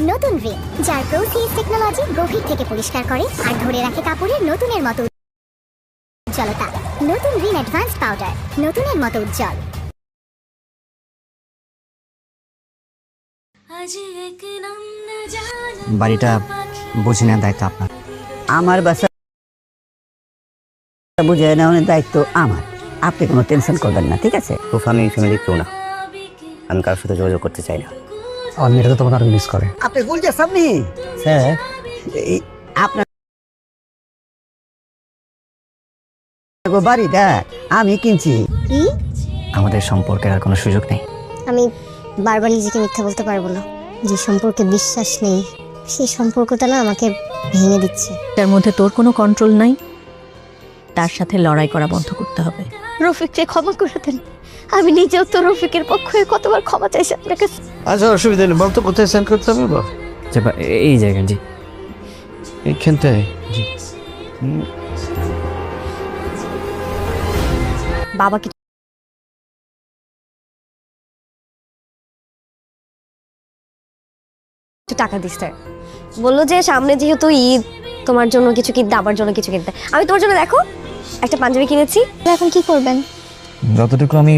নতুন রিন, যার প্রোসিএস টেকনোলজি গভীর থেকে পরিষ্কার করে আর ধরে রাখে কাপড়ের নতুনের মতো উজ্জ্বলতা। নতুন রিন অ্যাডভান্সড পাউডার, নতুনের মতো উজ্জ্বল। বাড়িটা বুঝে নেওয়ার দায়িত্ব আপনার। আমার বাসা বুঝে নেওয়ার দায়িত্ব আমার। আপনি কোনো টেনশন করবেন না, ঠিক আছে? তো আমি ফ্যামিলি কেউ না, আমি কারোর সাথে যোগাযোগ করতে চাই না। আর মেয়েটা তো তোমাকে আরো মিস করে। আপনি গুলজার সামনে হ্যাঁ, আপনার বাড়িটা আমি কিনছি। কি? আমাদের সম্পর্কের আর কোনো সুযোগ নেই। আমি বারবার নিজেকে মিথ্যা বলতে পারবো না। যে সম্পর্কে বিশ্বাস নেই, সেই সম্পর্কটা না আমাকে ভেঙে দিচ্ছে। তার মধ্যে তোর কোনো কন্ট্রোল নাই, তার সাথে লড়াই করা বন্ধ করতে হবে। রফিককে ক্ষমা করে দেন। আমি নিজেও তো রফিকের পক্ষ হয়ে কতবার ক্ষমা চাইছি আপনার কাছে। আচ্ছা অসুবিধা নেই, বলতো কোথায় সেন্ড করতে হবে? বল। এই জায়গায় জি, এইখানটায় জি। বাবাকে টাকা দিচ্ছে, বললো যে সামনে যেহেতু ঈদ, তোমার জন্য কিছু কিনতে, আমার জন্য কিছু কিনতে। আমি তোমার জন্য দেখো একটা পাঞ্জাবি কিনেছি। এখন কি করবেন? যতটুকু আমি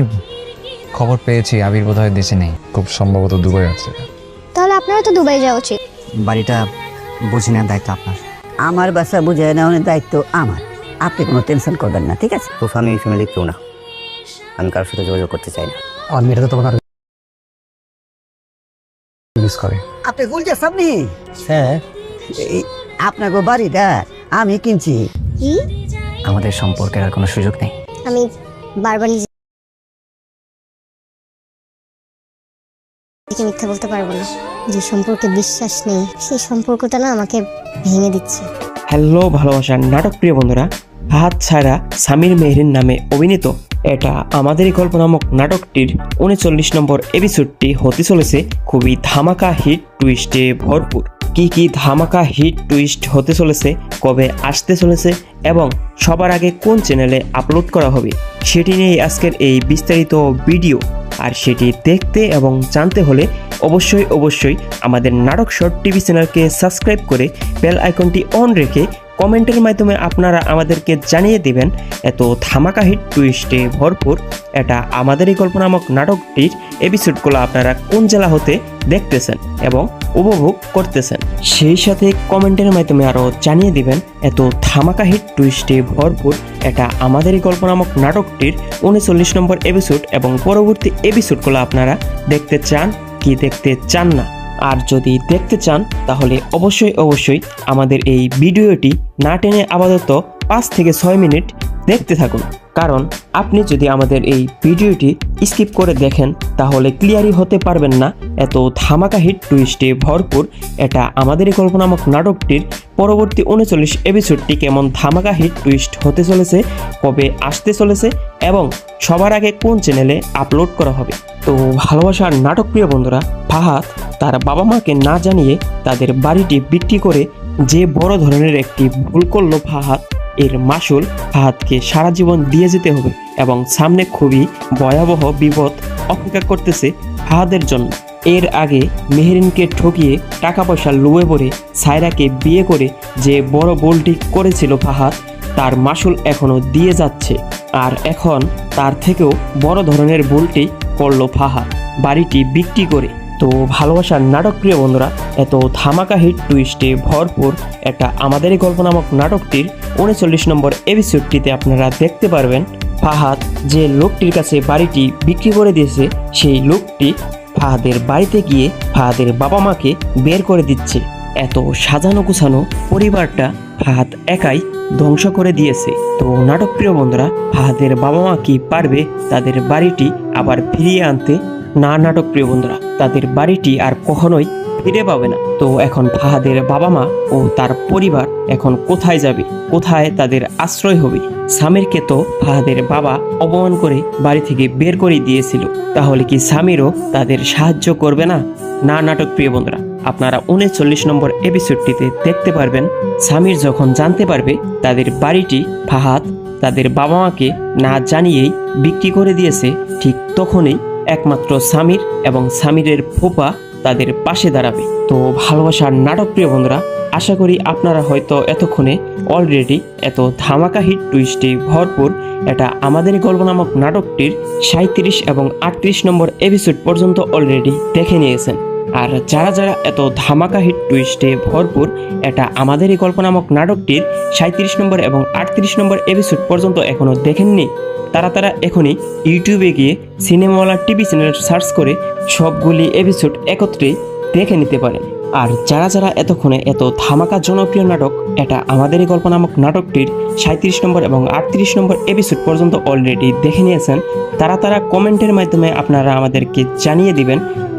খবর পেয়েছি আবির বোধহয় দেশে নেই, খুব সম্ভবত দুবাই আছে। তাহলে আপনারও তো দুবাই যাওয়া উচিত। বাড়িটা বুঝে নেওয়ার দায়িত্ব আপনার। আমার বাসা বুঝে নেওয়ার দায়িত্ব আমার। আপনি কোনো টেনশন করবেন না, ঠিক আছে? তো আমি ফ্যামিলি কেউ না, আমি কারোর সাথে যোগাযোগ করতে চাই না। আর মেয়েটা তো তোমাকে আরো মিস করে। আপনি গুলজার সামনে হ্যাঁ, আপনাকে বাড়িটা আমি কিনছি। কি? আমাদের সম্পর্কের আর কোনো সুযোগ নেই। আমি বারবার নিজেকে মিথ্যা বলতে পারবো না। যে সম্পর্কে বিশ্বাস নেই, সেই সম্পর্কটা না আমাকে ভেঙে দিচ্ছে। হ্যালো ভালোবাসার নাটক প্রিয় বন্ধুরা, ফাহাদ ছাড়া সামির মেহরিন নামে অভিনীত এটা আমাদেরই গল্প নামক নাটকটির 39 নম্বর এপিসোডটি হতে চলেছে খুবই ধামাকা হিট টুইস্টে ভরপুর। কি ধামাকা হিট টুইস্ট হতে চলেছে, কবে আসতে চলেছে এবং সবার আগে কোন চ্যানেলে আপলোড করা হবে, সেটি নিয়েই আজকের এই বিস্তারিত ভিডিও। আর সেটি দেখতে এবং জানতে হলে অবশ্যই আমাদের নাটক শর্ট টিভি চ্যানেলকে সাবস্ক্রাইব করে বেল আইকনটি অন রেখে কমেন্টের মাধ্যমে আপনারা আমাদেরকে জানিয়ে দিবেন এত ধামাকা হিট টুইস্টে ভরপুর এটা আমাদেরই গল্প নামক নাটকটির এপিসোডগুলো আপনারা কোন জেলা হতে দেখতেছেন এবং উপভোগ করতেছেন। সেই সাথে কমেন্টের মাধ্যমে আরও জানিয়ে দিবেন এত ধামাকা হিট টুইস্টে ভরপুর এটা আমাদেরই গল্প নামক নাটকটির 39 নম্বর এপিসোড এবং পরবর্তী এপিসোডগুলো আপনারা দেখতে চান কি দেখতে চান না। আর যদি দেখতে চান তাহলে অবশ্যই আমাদের এই ভিডিওটি না টেনে আপাতত 5 থেকে 6 মিনিট দেখতে থাকুন, কারণ আপনি যদি আমাদের এই ভিডিওটি স্কিপ করে দেখেন তাহলে ক্লিয়ারই হতে পারবেন না এত ধামাকা হিট টুইস্টে ভরপুর এটা আমাদেরই গল্প নামক নাটকটির পরবর্তী 39 এপিসোডটি কেমন ধামাকা হিট টুইস্ট হতে চলেছে, কবে আসতে চলেছে এবং সবার আগে কোন চ্যানেলে আপলোড করা হবে। তো ভালোবাসার নাটক প্রিয় বন্ধুরা, ফাহাদ তার বাবা মাকে না জানিয়ে তাদের বাড়িটি বিক্রি করে যে বড় ধরনের একটি ভুল করলো ফাহাদ, এর মাসুল ফাহাদকে সারা জীবন দিয়ে যেতে হবে এবং সামনে খুবই ভয়াবহ বিপদ অপেক্ষা করতেছে ফাহাদের জন্য। এর আগে মেহরিনকে ঠকিয়ে টাকা পয়সা লুয়ে পড়ে সায়রাকে বিয়ে করে যে বড় ভুলটি করেছিল ফাহাদ, তার মাসুল এখনো দিয়ে যাচ্ছে। আর এখন তার থেকেও বড় ধরনের ভুলটি করলো ফাহাদ বাড়িটি বিক্রি করে। তো ভালোবাসার নাটক প্রিয় বন্ধুরা, এত ধামাকা হিট টুইস্টে ভরপুর একটা আমাদেরই গল্প নামক নাটকটির 39 নম্বর এপিসোডটিতে আপনারা দেখতে পারবেন ফাহাদ যে লোকটির কাছে বাড়িটি বিক্রি করে দিয়েছে, সেই লোকটি ফাহাদের বাড়িতে গিয়ে ফাহাদের বাবা মাকে বের করে দিচ্ছে। এত সাজানো গুছানো পরিবারটা ফাহাদ একাই ধ্বংস করে দিয়েছে। তো নাটক প্রিয় বন্ধুরা, ফাহাদের বাবা মা কি পারবে তাদের বাড়িটি আবার ফিরিয়ে আনতে? না নাটক প্রিয় বন্ধুরা, তাদের বাড়িটি আর কখনোই ফিরে পাবে না। তো এখন ফাহাদের বাবা মা ও তার পরিবার এখন কোথায় যাবে, কোথায় তাদের আশ্রয় হবে? সামিরকে তো ফাহাদের বাবা অপমান করে বাড়ি থেকে বের করে দিয়েছিল, তাহলে কি সামিরও তাদের সাহায্য করবে না? না নাটক প্রিয় বন্ধুরা, আপনারা 39 নম্বর এপিসোডটিতে দেখতে পারবেন সামির যখন জানতে পারবে তাদের বাড়িটি ফাহাদ তাদের বাবা মাকে না জানিয়েই বিক্রি করে দিয়েছে, ঠিক তখনই একমাত্র সামির এবং সামিরের ফুপা তাদের পাশে দাঁড়াবে। তো ভালোবাসার নাটক প্রিয় বন্ধুরা, আশা করি আপনারা হয়তো এতক্ষণে অলরেডি এত ধামাকা হিট টুইস্টে ভরপুর এটা আমাদের গল্প নামক নাটকটির 37 এবং 38 নম্বর এপিসোড পর্যন্ত অলরেডি দেখে নিয়েছেন। আর যারা যারা এত ধামাকা হিট টুইস্টে ভরপুর এটা আমাদের এই গল্প নামক নাটকটির 37 নম্বর এবং 38 নম্বর এপিসোড পর্যন্ত এখনো দেখেননি, তারা এখনই ইউটিউবে গিয়ে সিনেমাওয়ালা টিভি চ্যানেল সার্চ করে সবগুলি এপিসোড একত্রে দেখে নিতে পারেন। আর যারা যারা এতক্ষণে এত ধামাকা জনপ্রিয় নাটক এটা আমাদের এই গল্প নামক নাটকটির 37 নম্বর এবং 38 নম্বর এপিসোড পর্যন্ত অলরেডি দেখে নিয়েছেন, তারা কমেন্টের মাধ্যমে আপনারা আমাদেরকে জানিয়ে দিবেন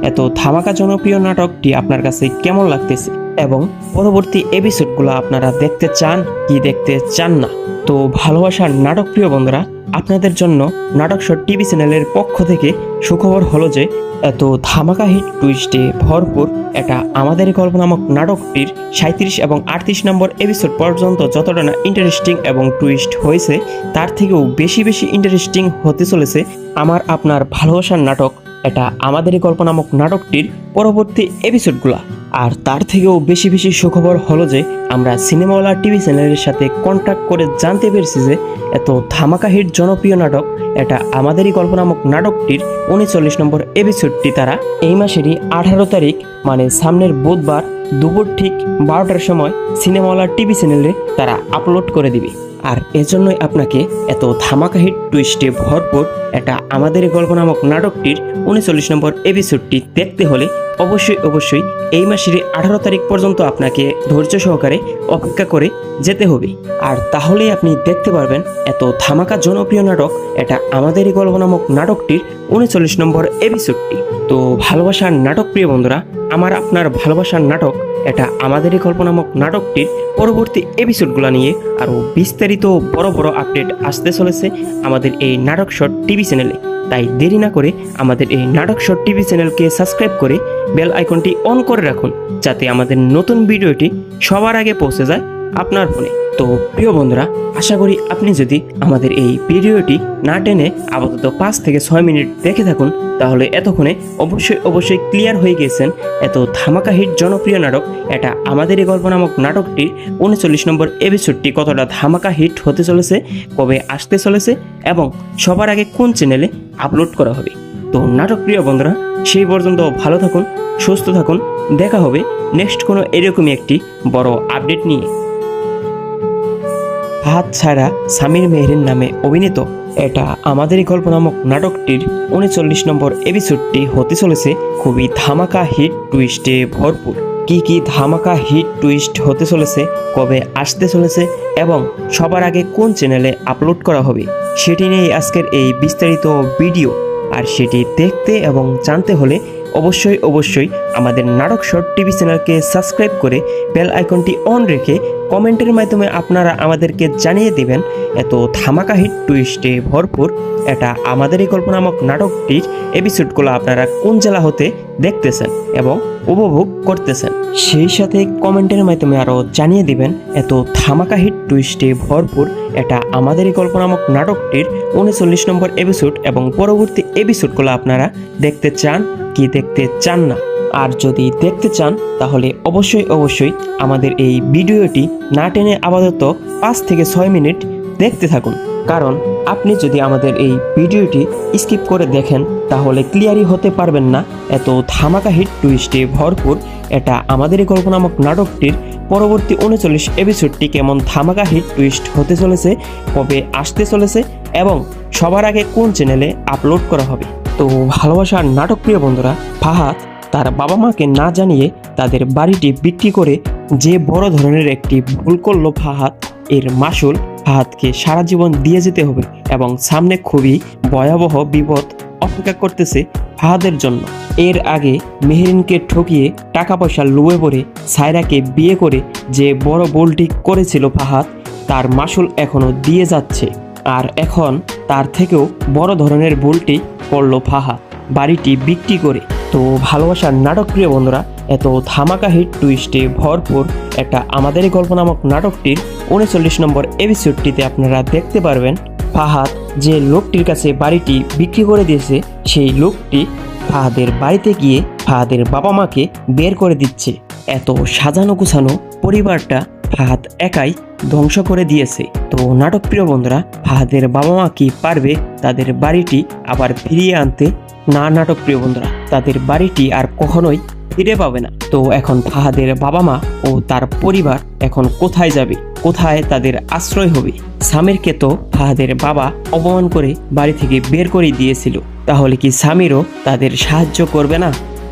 এত ধামাকা জনপ্রিয় নাটকটি আপনার কাছে কেমন লাগতেছে এবং পরবর্তী এপিসোডগুলো আপনারা দেখতে চান কি দেখতে চান না। তো ভালোবাসার নাটক প্রিয় বন্ধুরা, আপনাদের জন্য নাটক শো টিভি চ্যানেলের পক্ষ থেকে সুখবর হলো যে এত ধামাকা হিট টুইস্টে ভরপুর এটা আমাদের গল্প নামক নাটকটির 37 এবং 38 নম্বর এপিসোড পর্যন্ত যতটা না ইন্টারেস্টিং এবং টুইস্ট হয়েছে তার থেকেও বেশি ইন্টারেস্টিং হতে চলেছে আমার আপনার ভালোবাসার নাটক এটা আমাদের গল্প নামক নাটকটির পরবর্তী এপিসোডগুলা। আর তার থেকেও বেশি সুখবর হলো যে আমরা সিনেমাওয়ালা টিভি চ্যানেলের সাথে কন্ট্যাক্ট করে জানতে পেরেছি যে এত ধামাকা হিট জনপ্রিয় নাটক এটা আমাদেরই গল্প নামক নাটকটির 39 নম্বর এপিসোডটি তারা এই মাসেরই 18 তারিখ মানে সামনের বুধবার দুপুর ঠিক 12টার সময় সিনেমাওয়ালা টিভি চ্যানেলে তারা আপলোড করে দিবে। আর এজন্যই আপনাকে এত ধামাকা হিট টুইস্টে ভরপুর এটা আমাদের গল্প নামক নাটকটির 39 নম্বর এপিসোডটি দেখতে হলে অবশ্যই এই মাসের 18 তারিখ পর্যন্ত আপনাকে ধৈর্য সহকারে অপেক্ষা করে যেতে হবে। আর তাহলেই আপনি দেখতে পারবেন এত ধামাকা জনপ্রিয় নাটক এটা আমাদের গল্প নামক নাটকটির 39 নম্বর এপিসোডটি। তো ভালোবাসার নাটক প্রিয় বন্ধুরা, আমার আপনার ভালোবাসার নাটক এটা আমাদের গল্প নামক নাটকটির পরবর্তী এপিসোডগুলো নিয়ে আরও বিস্তারিত বড় আপডেট আসতে চলেছে আমাদের এই নাটক শো টিভি চ্যানেলে। তাই দেরি না করে আমাদের এই নাটক শো টিভি চ্যানেলকে সাবস্ক্রাইব করে বেল আইকনটি অন করে রাখুন যাতে আমাদের নতুন ভিডিওটি সবার আগে পৌঁছে যায় আপনার ফোনে। তো প্রিয় বন্ধুরা, আশা করি আপনি যদি আমাদের এই ভিডিওটি না টেনে আপাতত 5 থেকে 6 মিনিট দেখে থাকুন তাহলে এতক্ষণে অবশ্যই ক্লিয়ার হয়ে গেছেন এত ধামাকা হিট জনপ্রিয় নাটক এটা আমাদের এই গল্প নামক নাটকটির 39 নম্বর এপিসোডটি কতটা ধামাকা হিট হতে চলেছে, কবে আসতে চলেছে এবং সবার আগে কোন চ্যানেলে আপলোড করা হবে। তো নাটক প্রিয় বন্ধুরা, সেই পর্যন্ত ভালো থাকুন, সুস্থ থাকুন, দেখা হবে নেক্সট কোনো এরকমই একটি বড় আপডেট নিয়ে। হাত ছাড়া সামির মেহরিন নামে অভিনীত এটা আমাদেরই গল্প নামক নাটকটির 39 নম্বর এপিসোডটি হতে চলেছে খুবই ধামাকা হিট টুইস্টে ভরপুর। কি ধামাকা হিট টুইস্ট হতে চলেছে, কবে আসতে চলেছে এবং সবার আগে কোন চ্যানেলে আপলোড করা হবে সেটি নিয়ে আজকের এই বিস্তারিত ভিডিও। আর সেটি দেখতে এবং জানতে হলে অবশ্যই আমাদের নাটক শো টিভি চ্যানেলকে সাবস্ক্রাইব করে বেল আইকনটি অন রেখে কমেন্টের মাধ্যমে আপনারা আমাদেরকে জানিয়ে দেবেন এত ধামাকা হিট টুইস্টে ভরপুর এটা আমাদেরই গল্প নামক নাটকটির এপিসোডগুলো আপনারা কোন জেলা হতে দেখতেছেন এবং উপভোগ করতেছেন। সেই সাথে কমেন্টের মাধ্যমে আরও জানিয়ে দিবেন এত ধামাকা হিট টুইস্টে ভরপুর এটা আমাদেরই গল্প নামক নাটকটির 39 নম্বর এপিসোড এবং পরবর্তী এপিসোডগুলো আপনারা দেখতে চান কি দেখতে চান না। আর যদি দেখতে চান তাহলে অবশ্যই আমাদের এই ভিডিওটি না টেনে আপাতত 5 থেকে 6 মিনিট দেখতে থাকুন, কারণ আপনি যদি আমাদের এই ভিডিওটি স্কিপ করে দেখেন তাহলে ক্লিয়ারই হতে পারবেন না এত ধামাকা হিট টুইস্টে ভরপুর এটা আমাদেরই গল্প নামক নাটকটির পরবর্তী 39 এপিসোডটি কেমন ধামাকা হিট টুইস্ট হতে চলেছে, কবে আসতে চলেছে এবং সবার আগে কোন চ্যানেলে আপলোড করা হবে। তো ভালোবাসার নাটক প্রিয় বন্ধুরা, ফাহাদ তার বাবা মাকে না জানিয়ে তাদের বাড়িটি বিক্রি করে যে বড় ধরনের একটি ভুল করলো ফাহাদ, এর মাসুল ফাহাদকে সারা জীবন দিয়ে যেতে হবে এবং সামনে খুবই ভয়াবহ বিপদ অপেক্ষা করতেছে ফাহাদের জন্য। এর আগে মেহরিনকে ঠকিয়ে টাকা পয়সা লুয়ে পড়ে সায়রাকে বিয়ে করে যে বড় ভুলটি করেছিল ফাহাদ, তার মাসুল এখনো দিয়ে যাচ্ছে। আর এখন তার থেকেও বড় ধরনের ভুলটি করলো ফাহাদ বাড়িটি বিক্রি করে। তো ভালোবাসার নাটক প্রিয় বন্ধুরা, এত ধামাকা হিট টুইস্টে ভরপুর একটা আমাদেরই গল্প নামক নাটকটির 39 নম্বর এপিসোডটিতে আপনারা দেখতে পারবেন ফাহাদ যে লোকটির কাছে বাড়িটি বিক্রি করে দিয়েছে সেই লোকটি ফাহাদের বাড়িতে গিয়ে ফাহাদের বাবা মাকে বের করে দিচ্ছে। এত সাজানো গুছানো পরিবারটা ফাহাদ একাই ধ্বংস করে দিয়েছে। তো নাটক প্রিয় বন্ধুরা, ফাহাদের বাবা মা কি পারবে তাদের বাড়িটি আবার ফিরিয়ে আনতে? না নাটক প্রিয় বন্ধুরা, তাদের বাড়িটি আর কখনোই ফিরে পাবে না। তো এখন ফাহাদের বাবা মা ও তার পরিবার এখন কোথায় যাবে, কোথায় তাদের আশ্রয় হবে? সামিরকে তো ফাহাদের বাবা অপমান করে বাড়ি থেকে বের করে দিয়েছিল, তাহলে কি সামিরও তাদের সাহায্য করবে না?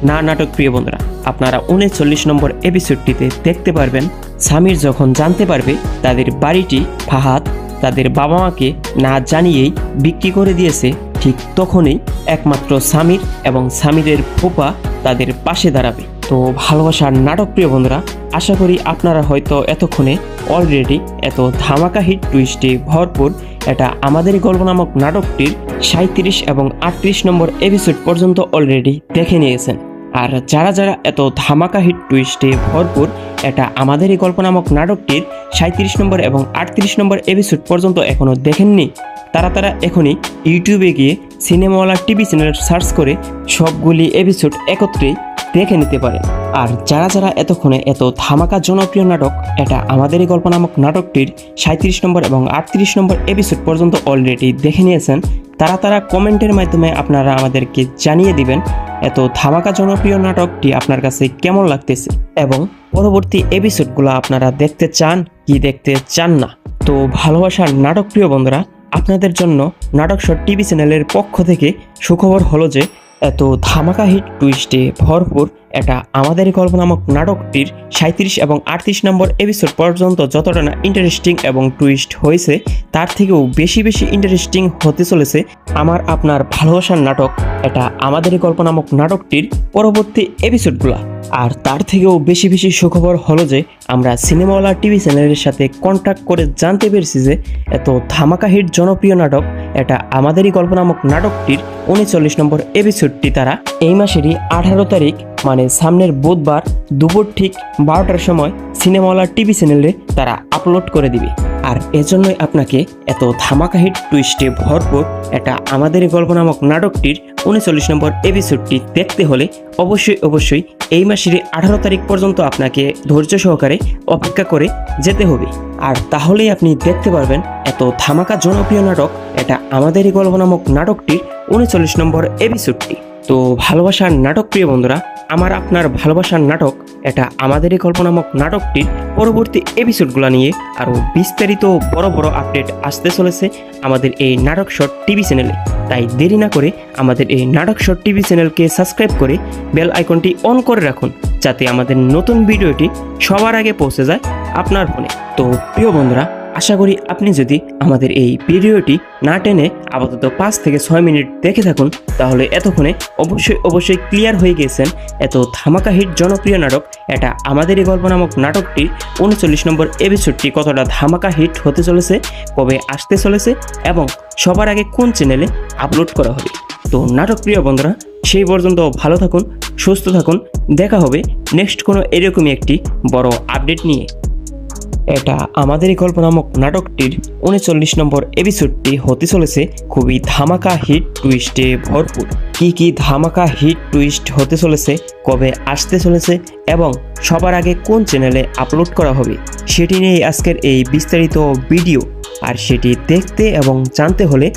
না নাটক প্রিয় বন্ধুরা, আপনারা 39 নম্বর এপিসোডটিতে দেখতে পারবেন সামির যখন জানতে পারবে তাদের বাড়িটি ফাহাদ তাদের বাবা মাকে না জানিয়েই বিক্রি করে দিয়েছে, ঠিক তখনই একমাত্র সামির এবং সামিরের ফুপা তাদের পাশে দাঁড়াবে। তো ভালোবাসার নাটক প্রিয় বন্ধুরা, আশা করি আপনারা হয়তো এতক্ষণে অলরেডি এত ধামাকা হিট টুইস্টে ভরপুর এটা আমাদের গল্প নামক নাটকটির 37 এবং 38 নম্বর এপিসোড পর্যন্ত অলরেডি দেখে নিয়েছেন। আর যারা যারা এত ধামাকা হিট টুইস্টে ভরপুর এটা আমাদেরই গল্প নামক নাটকটির 37 নম্বর এবং 38 নম্বর এপিসোড পর্যন্ত এখনও দেখেননি, তারা এখনই ইউটিউবে গিয়ে সিনেমাওয়ালা টিভি চ্যানেল সার্চ করে সবগুলি এপিসোড একত্রেই দেখে নিতে পারেন। আর যারা যারা এতক্ষণে এত ধামাকা জনপ্রিয় নাটক এটা আমাদেরই গল্প নামক নাটকটির 37 নম্বর এবং 38 নম্বর এপিসোড পর্যন্ত অলরেডি দেখে নিয়েছেন, তারা কমেন্টের মাধ্যমে আপনারা আমাদেরকে জানিয়ে দিবেন এত ধামাকা জনপ্রিয় নাটকটি আপনার কাছে কেমন লাগতেছে এবং পরবর্তী এপিসোডগুলো আপনারা দেখতে চান কি দেখতে চান না। তো ভালোবাসার নাটক প্রিয় বন্ধুরা, আপনাদের জন্য নাটক শট টিভি চ্যানেলের পক্ষ থেকে সুখবর হলো যে এত ধামাকা হিট টুইস্টে ভরপুর এটা আমাদের গল্প নামক নাটকটির 37 এবং 38 নম্বর এপিসোড পর্যন্ত যতটা না ইন্টারেস্টিং এবং টুইস্ট হয়েছে তার থেকেও বেশি ইন্টারেস্টিং হতে চলেছে আমার আপনার ভালোবাসার নাটক এটা আমাদের গল্প নামক নাটকটির পরবর্তী এপিসোডগুলো। আর তার থেকেও বেশি সুখবর হলো যে আমরা সিনেমাওয়ালা টিভি চ্যানেলের সাথে কন্ট্যাক্ট করে জানতে পেরেছি যে এত ধামাকা হিট জনপ্রিয় নাটক এটা আমাদেরই গল্প নামক নাটকটির 39 নম্বর এপিসোডটি তারা এই মাসেরই 18 তারিখ মানে সামনের বুধবার দুপুর ঠিক 12টার সময় সিনেমাওয়ালা টিভি চ্যানেলে তারা আপলোড করে দিবে। আর এজন্যই আপনাকে এত ধামাকা হিট টুইস্টে ভরপুর এটা আমাদের গল্প নামক নাটকটির 39 নম্বর এপিসোডটি দেখতে হলে অবশ্যই এই মাসের 18 তারিখ পর্যন্ত আপনাকে ধৈর্য সহকারে অপেক্ষা করে যেতে হবে। আর তাহলেই আপনি দেখতে পারবেন এত ধামাকা জনপ্রিয় নাটক এটা আমাদেরই গল্প নামক নাটকটির 39 নম্বর এপিসোডটি। তো ভালোবাসার নাটক প্রিয় বন্ধুরা, আমার আপনার ভালোবাসার নাটক এটা আমাদেরই গল্প নামক নাটকটির পরবর্তী এপিসোডগুলো নিয়ে আরও বিস্তারিত বড় আপডেট আসতে চলেছে আমাদের এই নাটক শট টিভি চ্যানেলে। তাই দেরি না করে আমাদের এই নাটক শট টিভি চ্যানেলকে সাবস্ক্রাইব করে বেল আইকনটি অন করে রাখুন যাতে আমাদের নতুন ভিডিওটি সবার আগে পৌঁছে যায় আপনার ফোনে। তো প্রিয় বন্ধুরা, আশা করি আপনি যদি আমাদের এই ভিডিওটি না টেনে আপাতত 5 থেকে 6 মিনিট দেখে থাকুন তাহলে এতক্ষণে অবশ্যই ক্লিয়ার হয়ে গেছেন এত ধামাকা হিট জনপ্রিয় নাটক এটা আমাদেরই গল্প নামক নাটকটির 39 নম্বর এপিসোডটি কতটা ধামাকা হিট হতে চলেছে, কবে আসতে চলেছে এবং সবার আগে কোন চ্যানেলে আপলোড করা হবে। তো নাটক প্রিয় বন্ধুরা, সেই পর্যন্ত ভালো থাকুন, সুস্থ থাকুন, দেখা হবে নেক্সট কোনো এরকমই একটি বড় আপডেট নিয়ে। এটা আমাদেরই গল্প নামক নাটকটির 39 নম্বর এপিসোডটি হতে চলেছে খুবই ধামাকা হিট টুইস্টে ভরপুর। কি ধামাকা হিট টুইস্ট হতে চলেছে, কবে আসতে চলেছে এবং সবার আগে কোন চ্যানেলে আপলোড করা হবে সেটি নিয়ে আজকের এই বিস্তারিত ভিডিও। আর সেটি দেখতে এবং জানতে হলে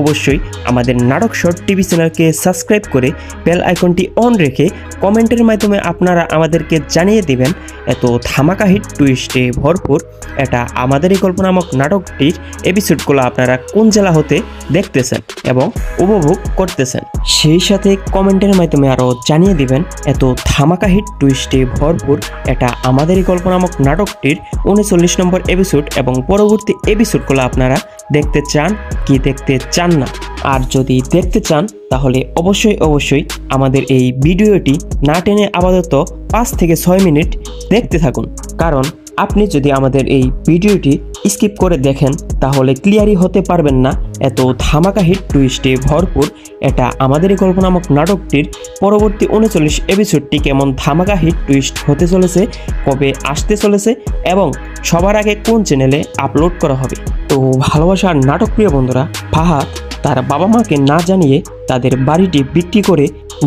অবশ্যই আমাদের নাটক শট টিভি চ্যানেলকে সাবস্ক্রাইব করে বেল আইকনটি অন রেখে কমেন্টের মাধ্যমে আপনারা আমাদেরকে জানিয়ে দিবেন এত ধামাকা হিট টুইস্টে ভরপুর এটা আমাদেরই গল্প নামক নাটকটির এপিসোডগুলো আপনারা কোন জেলা হতে দেখতেছেন এবং উপভোগ করতেছেন। সেই সাথে কমেন্টের মাধ্যমে আরও জানিয়ে দিবেন এত ধামাকা হিট টুইস্টে ভরপুর এটা আমাদেরই গল্প নামক নাটকটির 39 নম্বর এপিসোড এবং পরবর্তী এপিসোডগুলো আপনারা দেখতে চান কি দেখতে চান না। আর যদি দেখতে চান তাহলে অবশ্যই আমাদের এই ভিডিওটি না টেনে আপাতত 5 থেকে 6 মিনিট দেখতে থাকুন, কারণ আপনি যদি আমাদের এই ভিডিওটি স্কিপ করে দেখেন তাহলে ক্লিয়ারই হতে পারবেন না এত ধামাকা হিট টুইস্টে ভরপুর এটা আমাদেরই গল্প নামক নাটকটির পরবর্তী 39 এপিসোডটি কেমন ধামাকা হিট টুইস্ট হতে চলেছে, কবে আসতে চলেছে এবং সবার আগে কোন চ্যানেলে আপলোড করা হবে। তো ভালোবাসার নাটক প্রিয় বন্ধুরা, ফাহাদ তার বাবা মাকে না জানিয়ে তাদের বাড়িটি বিক্রি করে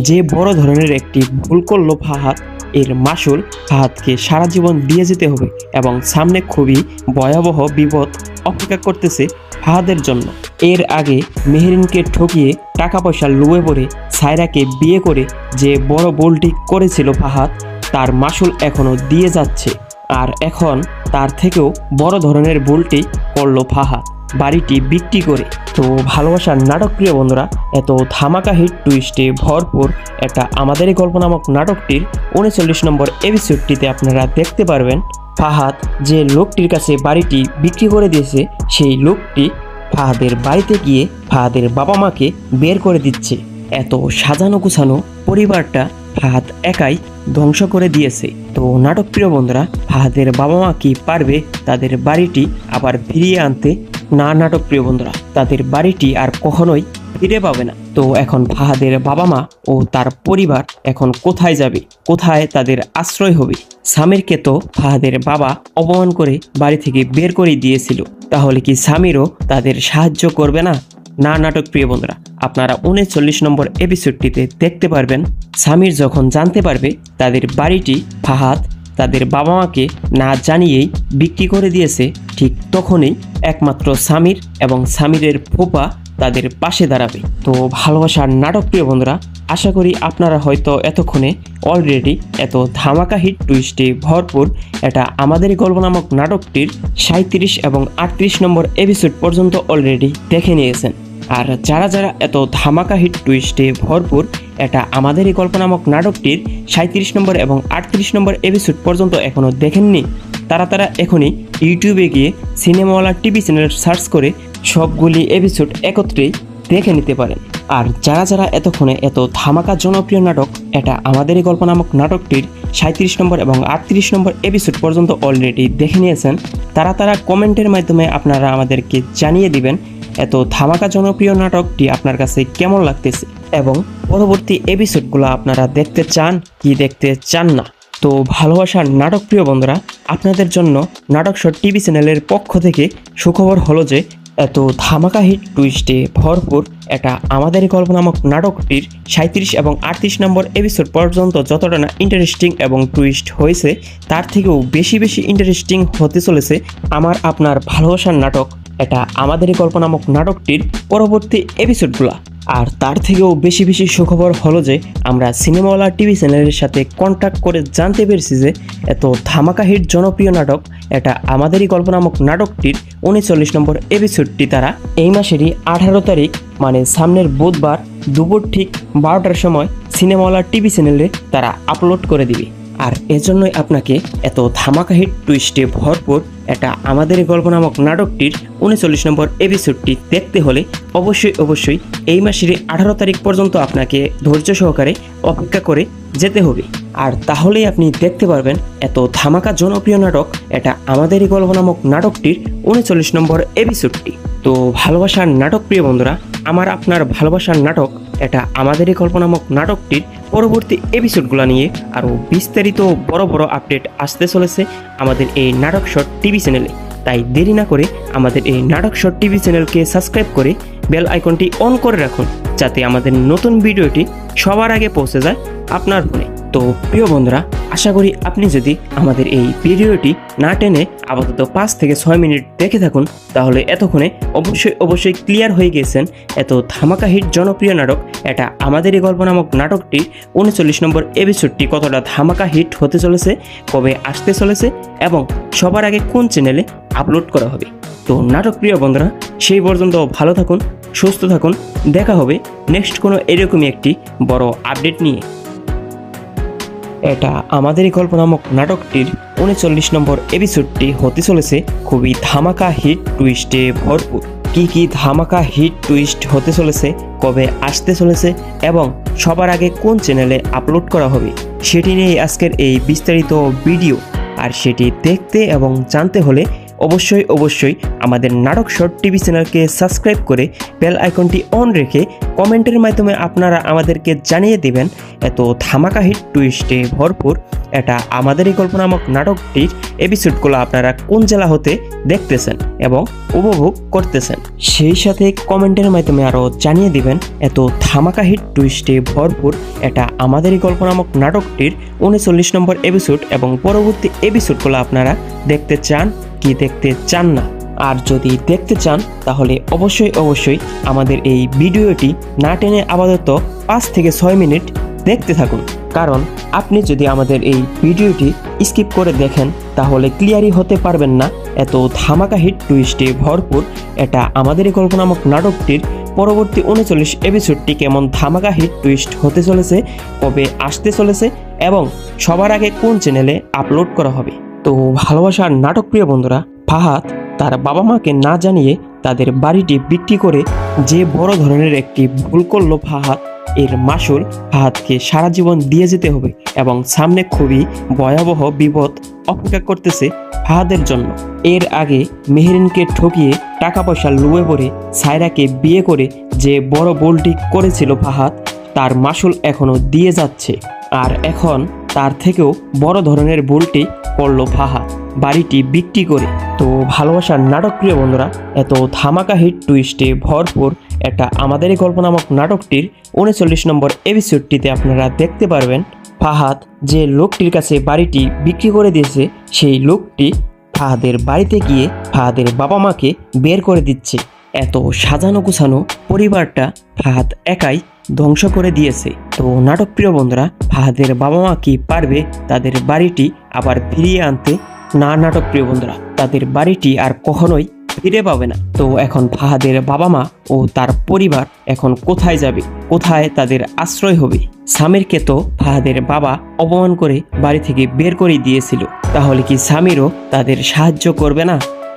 যে বড় ধরনের একটি ভুল করলো ফাহাদ, এর মাসুল ফাহাদকে সারা জীবন দিয়ে যেতে হবে এবং সামনে খুবই ভয়াবহ বিপদ অপেক্ষা করতেছে ফাহাদের জন্য। এর আগে মেহেরিনকে ঠকিয়ে টাকা পয়সা লোভে পড়ে সায়রাকে বিয়ে করে যে বড় ভুলটি করেছিল ফাহাদ, তার মাসুল এখনো দিয়ে যাচ্ছে। আর এখন তার থেকেও বড় ধরনের ভুলটি করলো ফাহাদ বাড়িটি বিক্রি করে। তো ভালোবাসার নাটক প্রিয় বন্ধুরা, এত ধামাকা হিট টুইস্টে ভরপুর এটা আমাদেরই গল্প নামক নাটকটির 39 নম্বর এপিসোডটিতে আপনারা দেখতে পারবেন ফাহাদ যে লোকটির কাছে বাড়িটি বিক্রি করে দিয়েছে, সেই লোকটি ফাহাদের বাড়িতে গিয়ে ফাহাদের বাবা মাকে বের করে দিচ্ছে। এত সাজানো গুছানো পরিবারটা ফাহাদ একাই ধ্বংস করে দিয়েছে। তো নাটক প্রিয় বন্ধুরা, ফাহাদের বাবা মা কি পারবে তাদের বাড়িটি আবার ফিরিয়ে আনতে? না নাটক প্রিয় বন্ধুরা, তাদের বাড়িটি আর কখনোই ফিরে পাবে না। তো এখন ফাহাদের বাবা মা ও তার পরিবার এখন কোথায় যাবে, কোথায় তাদের আশ্রয় হবে? সামিরকে তো ফাহাদের বাবা অপমান করে বাড়ি থেকে বের করে দিয়েছিল, তাহলে কি সামিরও তাদের সাহায্য করবে না? না নাটক প্রিয় বন্ধুরা, আপনারা 39 নম্বর এপিসোডটিতে দেখতে পারবেন সামির যখন জানতে পারবে তাদের বাড়িটি ফাহাদ তাদের বাবা মাকে না জানিয়েই বিক্রি করে দিয়েছে, ঠিক তখনই একমাত্র সামির এবং সামিরের ফুপা তাদের পাশে দাঁড়াবে। তো ভালোবাসার নাটক প্রিয় বন্ধুরা, আশা করি আপনারা হয়তো এতক্ষণে অলরেডি এত ধামাকা হিট টুইস্টে ভরপুর এটা আমাদেরই গল্প নামক নাটকটির 37 এবং 38 নম্বর এপিসোড পর্যন্ত অলরেডি দেখে নিয়েছেন। আর যারা যারা এত ধামাকা হিট টুইস্টে ভরপুর এটা আমাদেরই গল্প নামক নাটকটির 37 নম্বর এবং 38 নম্বর এপিসোড পর্যন্ত এখনও দেখেননি, তারা এখনই ইউটিউবে গিয়ে সিনেমাওয়ালা টিভি চ্যানেল সার্চ করে সবগুলি এপিসোড একত্রেই দেখে নিতে পারেন। আর যারা যারা এতক্ষণে এত ধামাকা জনপ্রিয় নাটক এটা আমাদেরই গল্প নামক নাটকটির 37 নম্বর এবং 38 নম্বর এপিসোড পর্যন্ত অলরেডি দেখে নিয়েছেন, তারা কমেন্টের মাধ্যমে আপনারা আমাদেরকে জানিয়ে দিবেন এত ধামাকা জনপ্রিয় নাটকটি আপনার কাছে কেমন লাগতেছে এবং পরবর্তী এপিসোডগুলো আপনারা দেখতে চান কি দেখতে চান না। তো ভালোবাসার নাটক প্রিয় বন্ধুরা, আপনাদের জন্য নাটক শট টিভি চ্যানেলের পক্ষ থেকে সুখবর হলো যে এত ধামাকা হিট টুইস্টে ভরপুর এটা আমাদেরই গল্প নামক নাটকটির 37 এবং 38 নম্বর এপিসোড পর্যন্ত যতটা না ইন্টারেস্টিং এবং টুইস্ট হয়েছে, তার থেকেও বেশি ইন্টারেস্টিং হতে চলেছে আমার আপনার ভালোবাসার নাটক এটা আমাদেরই গল্প নামক নাটকটির পরবর্তী এপিসোডগুলো। আর তার থেকেও বেশি সুখবর হলো যে আমরা সিনেমাওয়ালা টিভি চ্যানেলের সাথে কন্ট্যাক্ট করে জানতে পেরেছি যে এত ধামাকা হিট জনপ্রিয় নাটক এটা আমাদেরই গল্প নামক নাটকটির 39 নম্বর এপিসোডটি তারা এই মাসেরই 18 তারিখ মানে সামনের বুধবার দুপুর ঠিক 12টার সময় সিনেমাওয়ালা টিভি চ্যানেলে তারা আপলোড করে দিবে। আর এজন্যই আপনাকে এত ধামাকা হিট টুইস্টে ভরপুর এটা আমাদেরই গল্প নামক নাটকটির 39 নম্বর এপিসোডটি দেখতে হলে অবশ্যই এই মাসের 18 তারিখ পর্যন্ত আপনাকে ধৈর্য সহকারে অপেক্ষা করে যেতে হবে। আর তাহলেই আপনি দেখতে পারবেন এত ধামাকা জনপ্রিয় নাটক এটা আমাদেরই গল্প নামক নাটকটির 39 নম্বর এপিসোডটি। তো ভালোবাসার নাটক প্রিয় বন্ধুরা, আমার আপনার ভালোবাসার নাটক এটা আমাদেরই গল্প নামক নাটকটির পরবর্তী এপিসোডগুলো নিয়ে আরও বিস্তারিত বড় আপডেট আসতে চলেছে আমাদের এই নাটক শট টিভি চ্যানেলে। তাই দেরি না করে আমাদের এই নাটক শট টিভি চ্যানেলকে সাবস্ক্রাইব করে বেল আইকনটি অন করে রাখুন, যাতে আমাদের নতুন ভিডিওটি সবার আগে পৌঁছে যায় আপনার ফোনে। তো প্রিয় বন্ধুরা, আশা করি আপনি যদি আমাদের এই ভিডিওটি না টেনে আপাতত 5 থেকে 6 মিনিট দেখে থাকুন, তাহলে এতক্ষণে অবশ্যই ক্লিয়ার হয়ে গেছেন এত ধামাকা হিট জনপ্রিয় নাটক এটা আমাদেরই গল্প নামক নাটকটির 39 নম্বর এপিসোডটি কতটা ধামাকা হিট হতে চলেছে, কবে আসতে চলেছে এবং সবার আগে কোন চ্যানেলে আপলোড করা হবে। তো নাটক প্রিয় বন্ধুরা, সেই পর্যন্ত ভালো থাকুন, সুস্থ থাকুন, দেখা হবে নেক্সট কোনো এরকমই একটি বড় আপডেট নিয়ে। এটা আমাদেরই গল্প নামক নাটকটির 39 নম্বর এপিসোডটি হতে চলেছে খুবই ধামাকা হিট টুইস্টে ভরপুর। কি ধামাকা হিট টুইস্ট হতে চলেছে, কবে আসতে চলেছে এবং সবার আগে কোন চ্যানেলে আপলোড করা হবে, সেটি নিয়ে আজকের এই বিস্তারিত ভিডিও। আর সেটি দেখতে এবং জানতে হলে অবশ্যই আমাদের নাটক শর্ট টিভি চ্যানেলকে সাবস্ক্রাইব করে বেল আইকনটি অন রেখে কমেন্টের মাধ্যমে আপনারা আমাদেরকে জানিয়ে দেবেন এত ধামাকা হিট টুইস্টে ভরপুর এটা আমাদেরই গল্প নামক নাটকটির এপিসোডগুলো আপনারা কোন জেলা হতে দেখতেছেন এবং উপভোগ করতেছেন। সেই সাথে কমেন্টের মাধ্যমে আরও জানিয়ে দিবেন এত ধামাকা হিট টুইস্টে ভরপুর এটা আমাদেরই গল্প নামক নাটকটির 39 নম্বর এপিসোড এবং পরবর্তী এপিসোডগুলো আপনারা দেখতে চান কি দেখতে চান না। আর যদি দেখতে চান তাহলে অবশ্যই আমাদের এই ভিডিওটি না টেনে আপাতত 5 থেকে 6 মিনিট দেখতে থাকুন, কারণ আপনি যদি আমাদের এই ভিডিওটি স্কিপ করে দেখেন তাহলে ক্লিয়ারই হতে পারবেন না এত ধামাকা হিট টুইস্টে ভরপুর এটা আমাদেরই গল্প নামক নাটকটির পরবর্তী 39 এপিসোডটি কেমন ধামাকা হিট টুইস্ট হতে চলেছে, কবে আসতে চলেছে এবং সবার আগে কোন চ্যানেলে আপলোড করা হবে। তো ভালোবাসার নাটক প্রিয় বন্ধুরা, ফাহাদ তার বাবা মাকে না জানিয়ে তাদের বাড়িটি বিক্রি করে যে বড় ধরনের একটি ভুল করলো ফাহাদ, এর মাসুল ফাহাদকে সারা জীবন দিয়ে যেতে হবে এবং সামনে খুবই ভয়াবহ বিপদ অপেক্ষা করতেছে ফাহাদের জন্য। এর আগে মেহেরিনকে ঠকিয়ে টাকা পয়সার লোভে পড়ে সায়রাকে বিয়ে করে যে বড় ভুলটি করেছিল ফাহাদ, তার মাসুল এখনো দিয়ে যাচ্ছে। আর এখন তার থেকেও বড় ধরনের ভুলটি করলো ফাহাদ বাড়িটি বিক্রি করে। তো ভালোবাসার নাটক প্রিয় বন্ধুরা, এত ধামাকা হিট টুইস্টে ভরপুর এটা আমাদেরই গল্প নামক নাটকটির 39 নম্বর এপিসোডটিতে আপনারা দেখতে পারবেন ফাহাদ যে লোকটির কাছে বাড়িটি বিক্রি করে দিয়েছে সেই লোকটি ফাহাদের বাড়িতে গিয়ে ফাহাদের বাবা মাকে বের করে দিচ্ছে। এত সাজানো গুছানো পরিবারটা ফাহাদ একাই ধ্বংস করে দিয়েছে। তো নাটক প্রিয় বন্ধুরা, ফাহাদের বাবা মা কি পারবে তাদের বাড়িটি আবার ফিরিয়ে আনতে? না নাটক প্রিয় বন্ধুরা, তাদের বাড়িটি আর কখনোই ফিরে পাবে না। তো এখন ফাহাদের বাবা মা ও তার পরিবার এখন কোথায় যাবে, কোথায় তাদের আশ্রয় হবে? সামিরকে তো ফাহাদের বাবা অপমান করে বাড়ি থেকে বের করে দিয়েছিল, তাহলে কি সামিরও তাদের সাহায্য করবে না?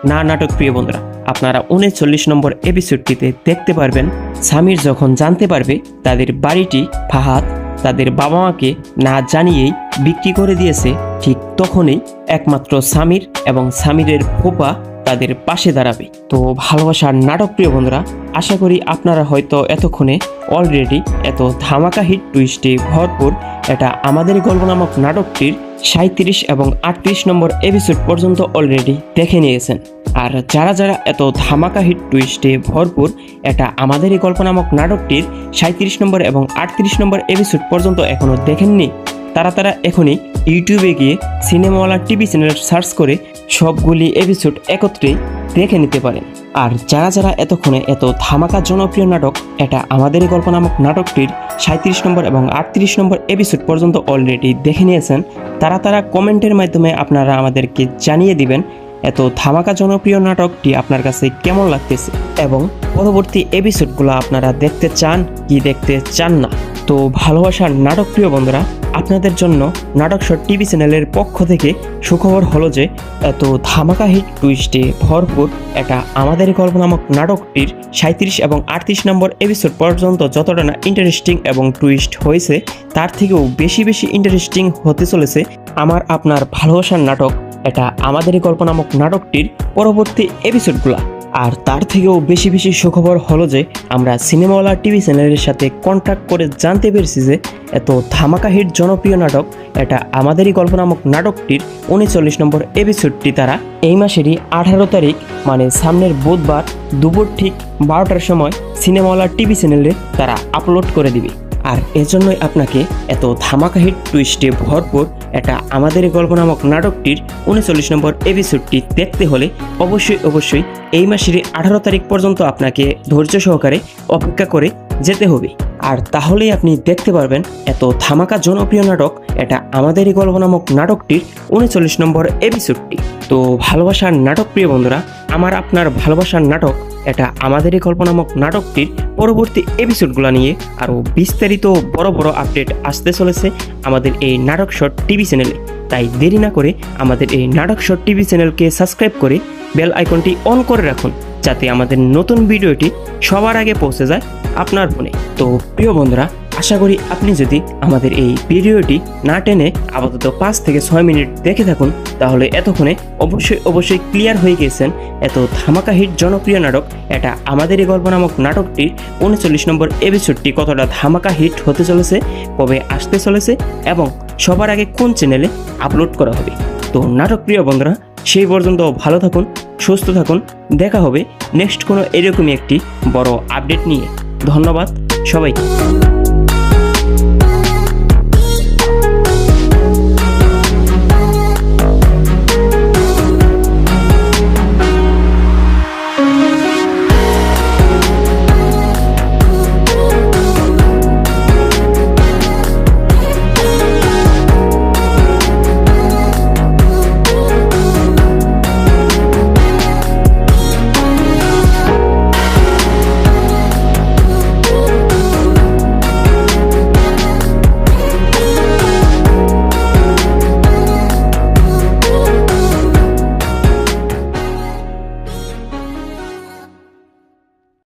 না নাটক প্রিয় বন্ধুরা, আপনারা 39 নম্বর এপিসোডটিতে দেখতে পারবেন সামির যখন জানতে পারবে তাদের বাড়িটি ফাহাদ তাদের বাবা মাকে না জানিয়েই বিক্রি করে দিয়েছে, ঠিক তখনই একমাত্র সামির এবং সামিরের ফুপা তাদের পাশে দাঁড়াবে। তো ভালোবাসার নাটক প্রিয় বন্ধুরা, আশা করি আপনারা হয়তো এতক্ষণে অলরেডি এত ধামাকা হিট টুইস্টে ভরপুর এটা আমাদেরই গল্প নামক নাটকটির 37 এবং 38 নম্বর এপিসোড পর্যন্ত অলরেডি দেখে নিয়েছেন। আর যারা এত ধামাকা হিট টুইস্টে ভরপুর এটা আমাদেরই গল্প নামক নাটকটির 37 নম্বর এবং 38 নম্বর এপিসোড পর্যন্ত এখনও দেখেননি, তারা এখনই ইউটিউবে গিয়ে সিনেমাওয়ালা টিভি চ্যানেল সার্চ করে সবগুলি এপিসোড একত্রে দেখে নিতে পারেন। আর যারা এতক্ষণে এত ধামাকা জনপ্রিয় নাটক এটা আমাদেরই গল্প নামক নাটকটির 37 নম্বর এবং 38 নম্বর এপিসোড পর্যন্ত অলরেডি দেখে নিয়েছেন, তারা কমেন্টের মাধ্যমে আপনারা আমাদেরকে জানিয়ে দিবেন এত ধামাকা জনপ্রিয় নাটকটি আপনার কাছে কেমন লাগতেছে এবং পরবর্তী এপিসোডগুলো আপনারা দেখতে চান কি দেখতে চান না। তো ভালোবাসার নাটক প্রিয় বন্ধুরা, আপনাদের জন্য নাটক শর্ট টিভি চ্যানেলের পক্ষ থেকে সুখবর হলো যে এত ধামাকা হিট টুইস্টে ভরপুর এটা আমাদের গল্প নামক নাটকটির 37 এবং 38 নম্বর এপিসোড পর্যন্ত যতটা না ইন্টারেস্টিং এবং টুইস্ট হয়েছে তার থেকেও বেশি ইন্টারেস্টিং হতে চলেছে আমার আপনার ভালোবাসার নাটক এটা আমাদেরই গল্প নামক নাটকটির পরবর্তী এপিসোডগুলো। আর তার থেকেও বেশি সুখবর হলো যে আমরা সিনেমাওয়ালা টিভি চ্যানেলের সাথে কন্ট্যাক্ট করে জানতে পেরেছি যে এত ধামাকা হিট জনপ্রিয় নাটক এটা আমাদেরই গল্প নামক নাটকটির 39 নম্বর এপিসোডটি তারা এই মাসেরই 18 তারিখ মানে সামনের বুধবার দুপুর ঠিক 12টার সময় সিনেমাওয়ালা টিভি চ্যানেলে তারা আপলোড করে দিবে। আর এজন্যই আপনাকে এত ধামাকা হিট টুইস্টে ভরপুর এটা আমাদেরই গল্প নামক নাটকটির 39 নম্বর এপিসোডটি দেখতে হলে অবশ্যই এই মাসেরই 18 তারিখ পর্যন্ত আপনাকে ধৈর্য সহকারে অপেক্ষা করে যেতে হবে। আর তাহলেই আপনি দেখতে পারবেন এত ধামাকা জনপ্রিয় নাটক এটা আমাদেরই গল্প নামক নাটকটির 39 নম্বর এপিসোডটি। তো ভালোবাসার নাটক প্রিয় বন্ধুরা, আমার আপনার ভালোবাসার নাটক এটা আমাদেরই গল্প নামক নাটকটির পরবর্তী এপিসোডগুলো নিয়ে আরও বিস্তারিত বড় আপডেট আসতে চলেছে আমাদের এই নাটক শর্ট টিভি চ্যানেলে। তাই দেরি না করে আমাদের এই নাটক শর্ট টিভি চ্যানেলকে সাবস্ক্রাইব করে বেল আইকনটি অন করে রাখুন, যাতে আমাদের নতুন ভিডিওটি সবার আগে পৌঁছে যায় আপনার ফোনে। তো প্রিয় বন্ধুরা, আশা করি আপনি যদি আমাদের এই ভিডিওটি না টেনে আপাতত 5 থেকে 6 মিনিট দেখে থাকুন তাহলে এতক্ষণে অবশ্যই ক্লিয়ার হয়ে গেছেন এত ধামাকা হিট জনপ্রিয় নাটক এটা আমাদেরই গল্প নামক নাটকটির 39 নম্বর এপিসোডটি কতটা ধামাকা হিট হতে চলেছে, কবে আসতে চলেছে এবং সবার আগে কোন চ্যানেলে আপলোড করা হবে। তো নাটক প্রিয় বন্ধুরা, সেই পর্যন্ত ভালো থাকুন, সুস্থ থাকুন, দেখা হবে নেক্সট কোনো এরকমই একটি বড় আপডেট নিয়ে। ধন্যবাদ সবাইকে।